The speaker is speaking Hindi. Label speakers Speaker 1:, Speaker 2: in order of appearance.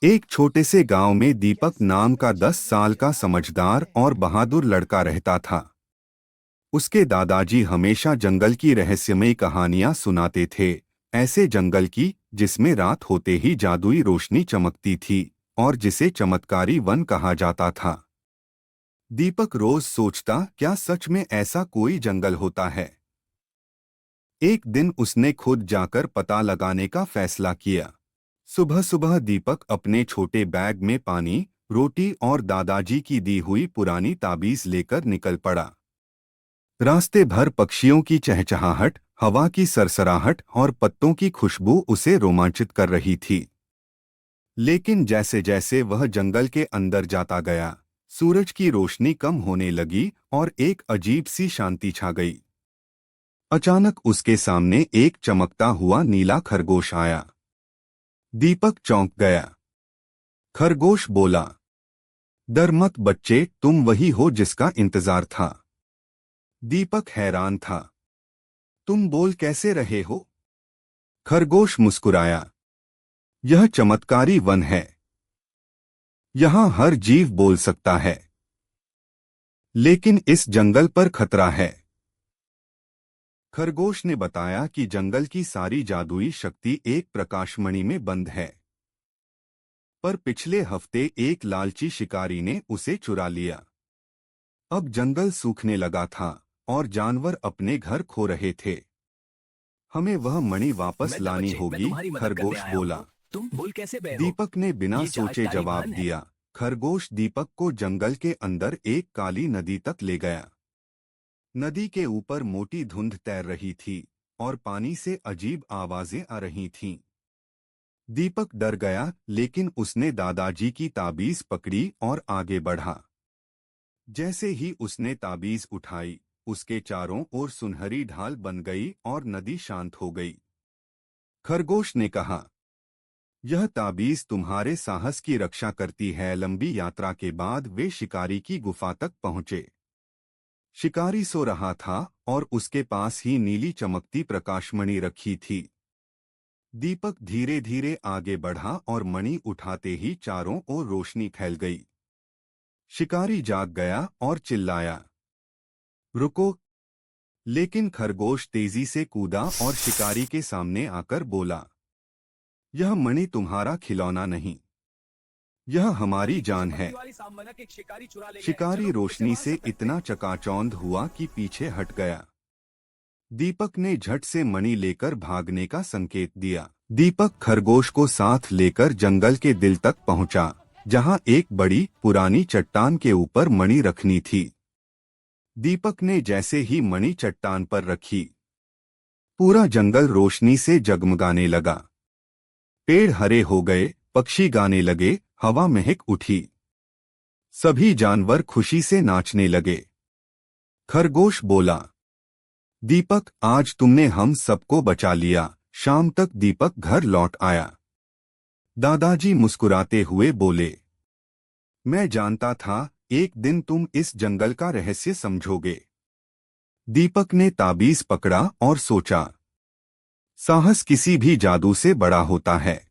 Speaker 1: एक छोटे से गांव में दीपक नाम का 10 साल का समझदार और बहादुर लड़का रहता था। उसके दादाजी हमेशा जंगल की रहस्यमयी कहानियां सुनाते थे। ऐसे जंगल की जिसमें रात होते ही जादुई रोशनी चमकती थी और जिसे चमत्कारी वन कहा जाता था। दीपक रोज सोचता, क्या सच में ऐसा कोई जंगल होता है। एक दिन उसने खुद जाकर पता लगाने का फैसला किया। सुबह सुबह दीपक अपने छोटे बैग में पानी, रोटी और दादाजी की दी हुई पुरानी ताबीज लेकर निकल पड़ा। रास्ते भर पक्षियों की चहचहाहट, हवा की सरसराहट और पत्तों की खुशबू उसे रोमांचित कर रही थी। लेकिन जैसे जैसे वह जंगल के अंदर जाता गया, सूरज की रोशनी कम होने लगी और एक अजीब सी शांति छा गई। अचानक उसके सामने एक चमकता हुआ नीला खरगोश आया। दीपक चौंक गया। खरगोश बोला, डर मत बच्चे, तुम वही हो जिसका इंतजार था। दीपक हैरान था। तुम बोल कैसे रहे हो? खरगोश मुस्कुराया, यह चमत्कारी वन है। यहाँ हर जीव बोल सकता है। लेकिन इस जंगल पर खतरा है। खरगोश ने बताया कि जंगल की सारी जादुई शक्ति एक प्रकाशमणि में बंद है। पर पिछले हफ्ते एक लालची शिकारी ने उसे चुरा लिया। अब जंगल सूखने लगा था और जानवर अपने घर खो रहे थे। हमें वह मणि वापस लानी होगी, खरगोश बोला।
Speaker 2: तुम भूल कैसे गए हो?
Speaker 1: दीपक ने बिना
Speaker 2: ये
Speaker 1: सोचे
Speaker 2: चाटकारी
Speaker 1: जवाब
Speaker 2: वन है।
Speaker 1: दिया। खरगोश दीपक को जंगल के अंदर एक काली नदी तक ले गया। नदी के ऊपर मोटी धुंध तैर रही थी और पानी से अजीब आवाजें आ रही थीं। दीपक डर गया, लेकिन उसने दादाजी की ताबीज पकड़ी और आगे बढ़ा। जैसे ही उसने ताबीज उठाई, उसके चारों ओर सुनहरी ढाल बन गई और नदी शांत हो गई। खरगोश ने कहा, यह ताबीज तुम्हारे साहस की रक्षा करती है। लंबी यात्रा के बाद वे शिकारी की गुफा तक पहुंचे। शिकारी सो रहा था और उसके पास ही नीली चमकती प्रकाशमणि रखी थी। दीपक धीरे धीरे आगे बढ़ा और मणि उठाते ही चारों ओर रोशनी फैल गई। शिकारी जाग गया और चिल्लाया, रुको! लेकिन खरगोश तेजी से कूदा और शिकारी के सामने आकर बोला, यह मणि तुम्हारा खिलौना नहीं, यह हमारी जान है। शिकारी रोशनी से इतना चकाचौंध हुआ कि पीछे हट गया। दीपक ने झट से मणि लेकर भागने का संकेत दिया। दीपक खरगोश को साथ लेकर जंगल के दिल तक पहुंचा, जहां एक बड़ी पुरानी चट्टान के ऊपर मणि रखनी थी। दीपक ने जैसे ही मणि चट्टान पर रखी, पूरा जंगल रोशनी से जगमगाने लगा। पेड़ हरे हो गए, पक्षी गाने लगे, हवा महक उठी। सभी जानवर खुशी से नाचने लगे। खरगोश बोला, दीपक, आज तुमने हम सबको बचा लिया। शाम तक दीपक घर लौट आया। दादाजी मुस्कुराते हुए बोले, मैं जानता था एक दिन तुम इस जंगल का रहस्य समझोगे। दीपक ने ताबीज पकड़ा और सोचा, साहस किसी भी जादू से बड़ा होता है।